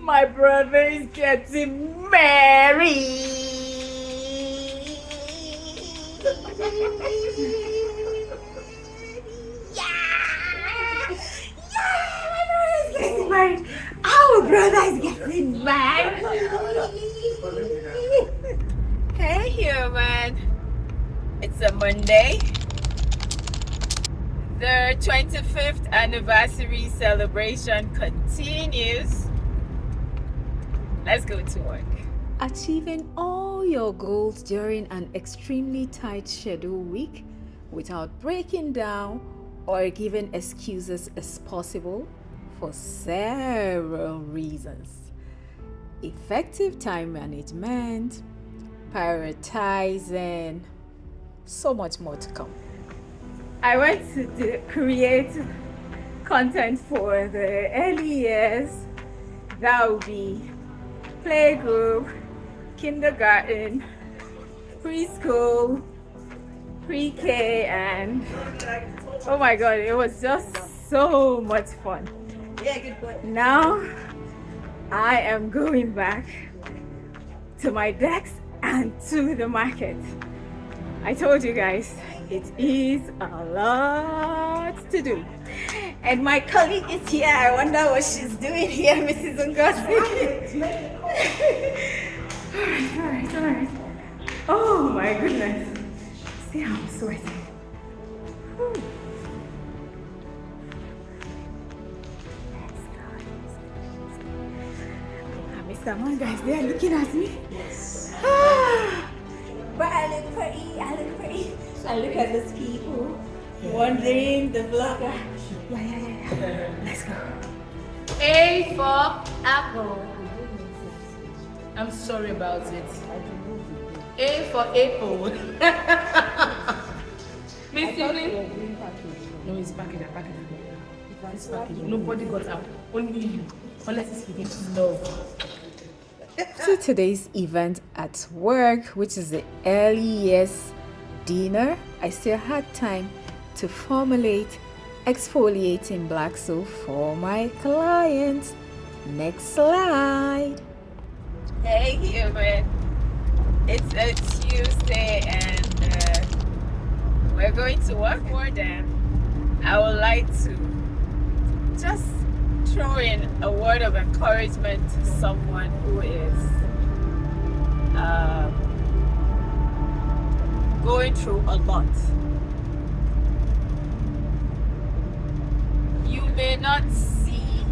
My brother is getting married. Married. Our brother is getting married. Hey human, it's a Monday. The 25th anniversary celebration continues. Let's go to work. Achieving all your goals during an extremely tight schedule week without breaking down or giving excuses is possible for several reasons. Effective time management, prioritizing, so much more to come. I went to create content for the early years. That would be playgroup, kindergarten, preschool, pre-K, and oh my god, it was just so much fun. Yeah, good point. Now I am going back to my decks and to the market. I told you guys, it is a lot to do. And my colleague is here. I wonder what she's doing here, Mrs. Ngozi. All right. Oh my goodness. See how I'm sweating. Whew. Mr. Manga is there looking at me. Yes. But I look pretty. I look at those people wondering, the vlogger. Yeah. Let's go. A for apple. I'm sorry about it. A for apple. Miss Evelyn? No, it's packaged. It's packaged. Nobody got apple. Only you. Unless it's speaking to love. To today's event at work, which is the early years dinner, I still had time to formulate exfoliating black soap for my clients. Next slide. Hey human, it's a Tuesday and we're going to work more than. I would like to just throw in a word of encouragement to someone who is going through a lot. You may not see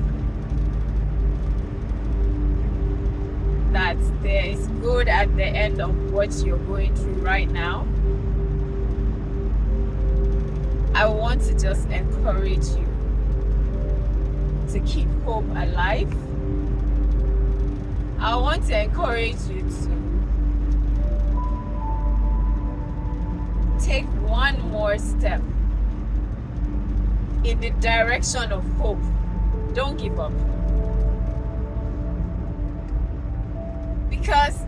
that there is good at the end of what you're going through right now. I want to just encourage you to keep hope alive. I want to encourage you to take one more step in the direction of hope. Don't give up. Because,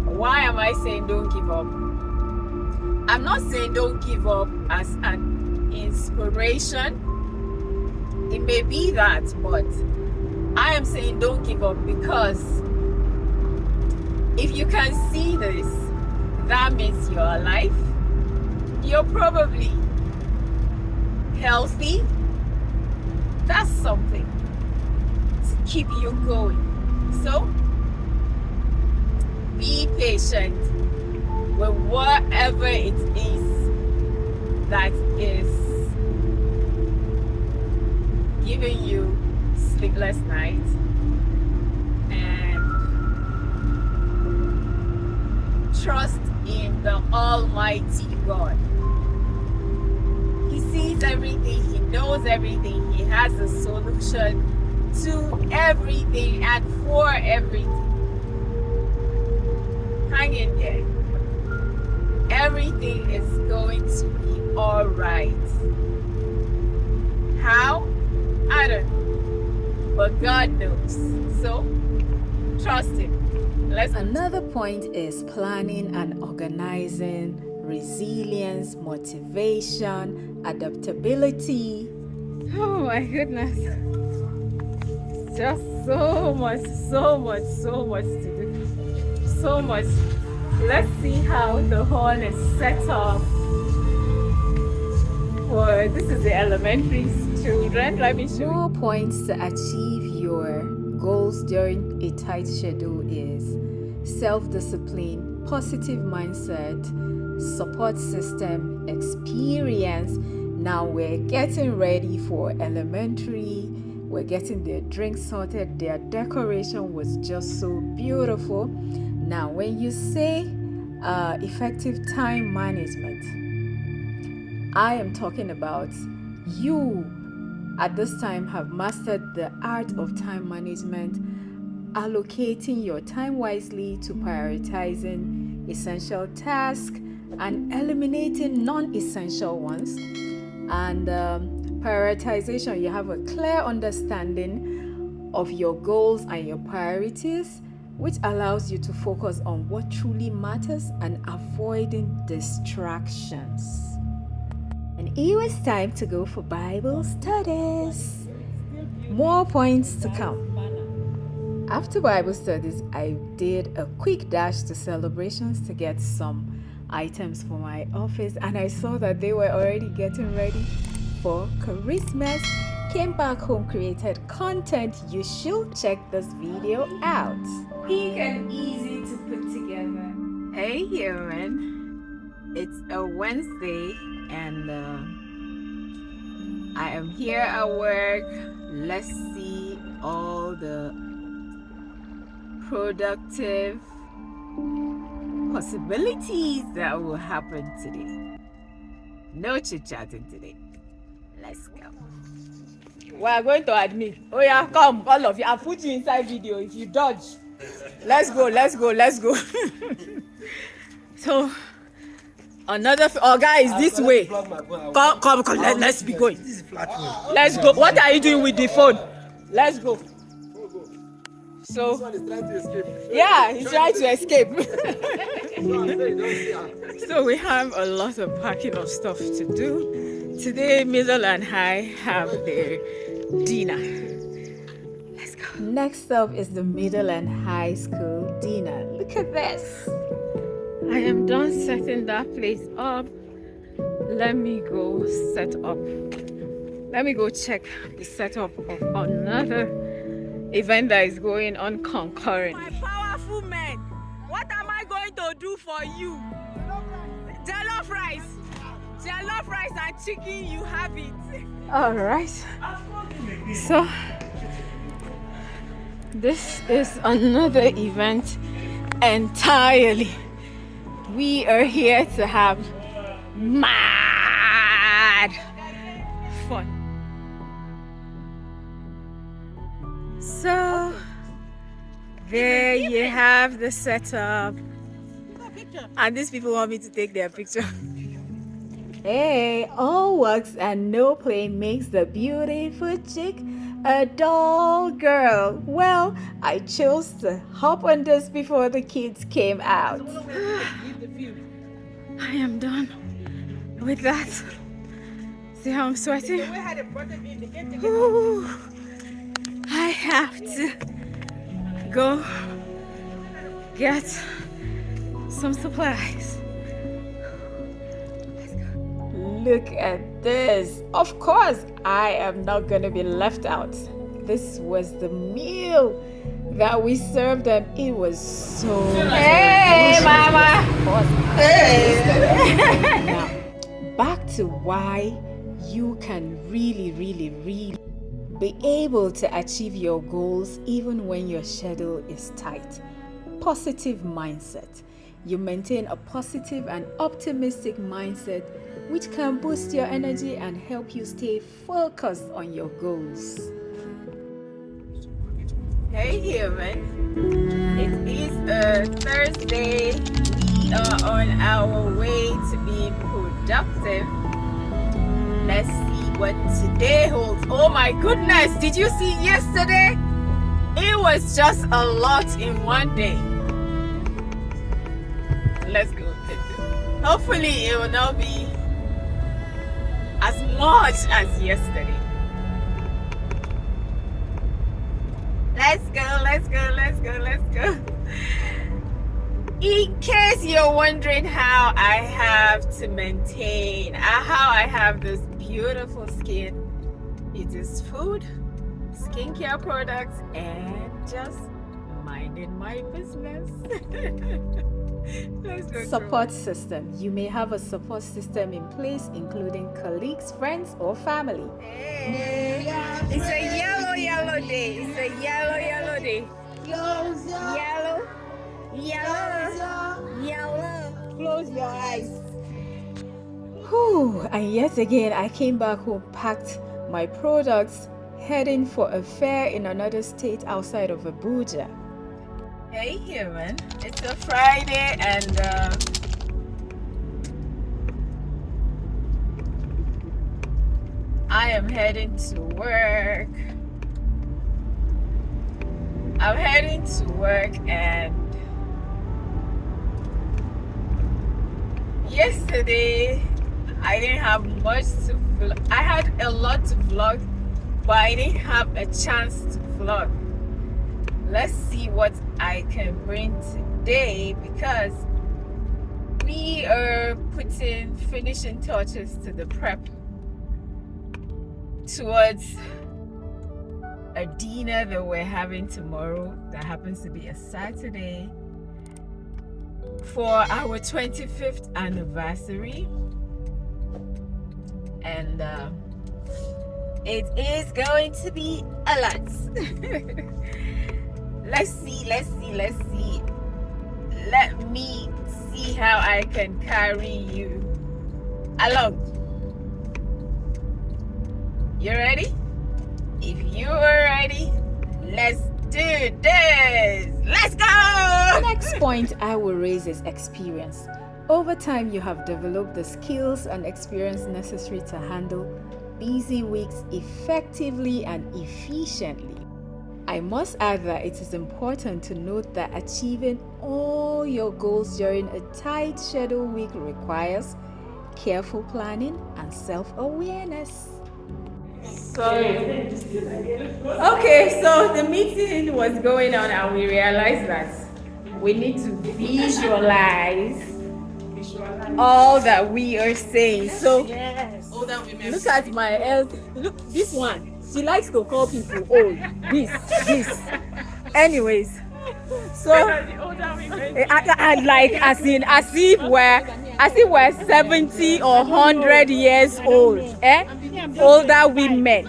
why am I saying don't give up? I'm not saying don't give up as an inspiration. It may be that, but I am saying don't give up because if you can see this, that means you're alive. You're probably healthy. That's something to keep you going. So be patient with whatever it is that is giving you sleepless nights, and trust in the Almighty God. He sees everything, He knows everything, He has a solution to everything and for everything. Hang in there. Everything is going to be alright. How? I don't know. But God knows. So, trust Him. Another point is planning and organizing, resilience, motivation, adaptability. Oh my goodness. Just so much to do. So much. Let's see how the hall is set up for, this is the elementary children. Let me show you. More points to achieve your goals during a tight schedule is self-discipline, positive mindset, support system, experience. Now we're getting ready for elementary. We're getting their drinks sorted. Their decoration was just so beautiful. Now, when you say effective time management, I am talking about you at this time have mastered the art of time management, allocating your time wisely to prioritizing essential tasks and eliminating non-essential ones. And prioritization, you have a clear understanding of your goals and your priorities, which allows you to focus on what truly matters and avoiding distractions. And it was time to go for Bible studies. More points to come. After Bible studies, I did a quick dash to celebrations to get some items for my office, and I saw that they were already getting ready for Christmas. Came back home, created content. You should check this video out. Quick and easy to put together. Hey human, it's a Wednesday and I am here at work. Let's see all the productive possibilities that will happen today. No chit-chatting today. Let's go. We are going to admit. Oh yeah, come, all of you. I'll put you inside video if you dodge. Let's go. So, another. Oh guys, this way. Come. Let's be going. This is flat phone. Let's go. What are you doing with the phone? Let's go. So, this one is trying to escape. Yeah, he's trying to escape. So we have a lot of packing of stuff to do. Today, middle and high have their dinner. Let's go. Next up is the middle and high school dinner. Look at this. I am done setting that place up. Let me go set up. Let me go check the setup of another event that is going on concurrent. My powerful men, what am I going to do for you? Jollof rice and chicken, you have it. All right. So this is another event entirely. We are here to have mad fun. So there you have the setup. And these people want me to take their picture. Hey, all works and no play makes the beautiful chick a doll girl. Well, I chose to hop on this before the kids came out. I am done with that. See how I'm sweating? Ooh, I have to go get some supplies. Look at this. Of course, I am not going to be left out. This was the meal that we served them. It was so Hey, mama. Hey. Now, back to why you can really be able to achieve your goals even when your schedule is tight. Positive mindset. You maintain a positive and optimistic mindset, which can boost your energy and help you stay focused on your goals. Hey human, it is a Thursday. We are on our way to be productive. Let's see what today holds. Oh my goodness, did you see yesterday? It was just a lot in one day. Let's go. Hopefully it will not be as much as yesterday. Let's go, let's go, let's go, let's go. In case you're wondering how I have to maintain, how I have this beautiful skin, it is food, skincare products, and just minding my business. Support system. You may have a support system in place, including colleagues, friends, or family. Hey, it's a yellow day. It's a yellow day. Yellow. Close your eyes. Whew. And yet again, I came back home, packed my products, heading for a fair in another state outside of Abuja. Hey human, it's a Friday and I am heading to work. I'm heading to work, and yesterday I didn't have much to vlog. I had a lot to vlog, but I didn't have a chance to vlog. Let's see what I can bring today, because we are putting finishing touches to the prep towards a dinner that we're having tomorrow that happens to be a Saturday for our 25th anniversary, and it is going to be a lot. Let's see. Let me see how I can carry you along. You ready? If you are ready, let's do this. Let's go! Next point I will raise is experience. Over time, you have developed the skills and experience necessary to handle busy weeks effectively and efficiently. I must add that it is important to note that achieving all your goals during a tight schedule week requires careful planning and self-awareness. Okay, so the meeting was going on and we realized that we need to visualize all that we are saying. So look at my health. Look, this one. She likes to call people old. This. Anyways, so I like as if we're 70 or 100 years old. Older women.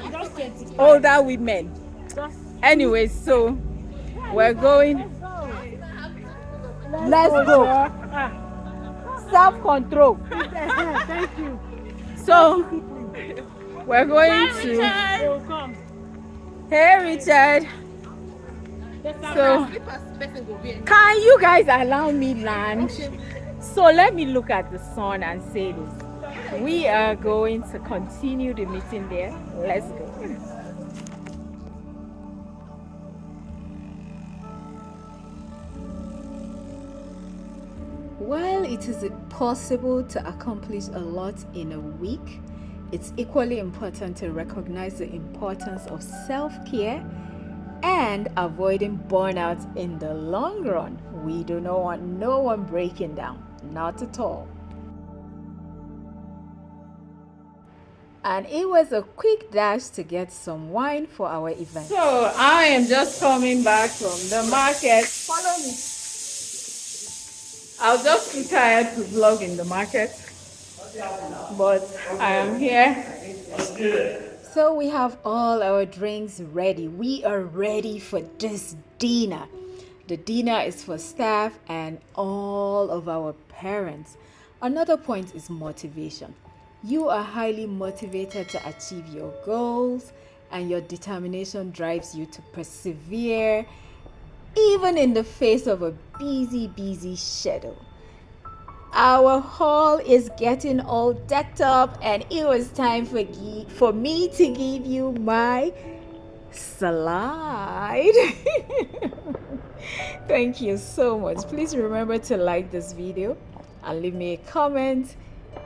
Anyways, so we're going. Let's go. Self-control. Thank you. So we're going to. Hey, Richard. So, can you guys allow me land? So let me look at the sun and say this. We are going to continue the meeting there. Let's go. While it is possible to accomplish a lot in a week, it's equally important to recognize the importance of self-care and avoiding burnout in the long run. We do not want no one breaking down, not at all. And it was a quick dash to get some wine for our event. So I am just coming back from the market. Follow me. I was just too tired to vlog in the market, but I am here. So we have all our drinks ready. We are ready for this dinner. The dinner is for staff and all of our parents. Another point is motivation. You are highly motivated to achieve your goals, and your determination drives you to persevere even in the face of a busy schedule. Our hall is getting all decked up, and it was time for me to give you my slide. Thank you so much. Please remember to like this video and leave me a comment.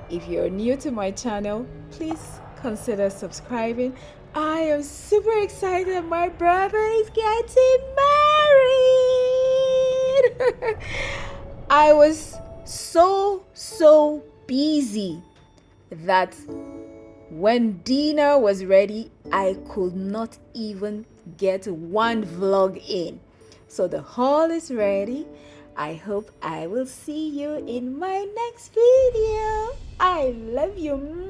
If you're new to my channel, please consider subscribing I am super excited. My brother is getting married. I was so busy that when dinner was ready, I could not even get one vlog in. So the haul is ready. I hope I will see you in my next video. I love you.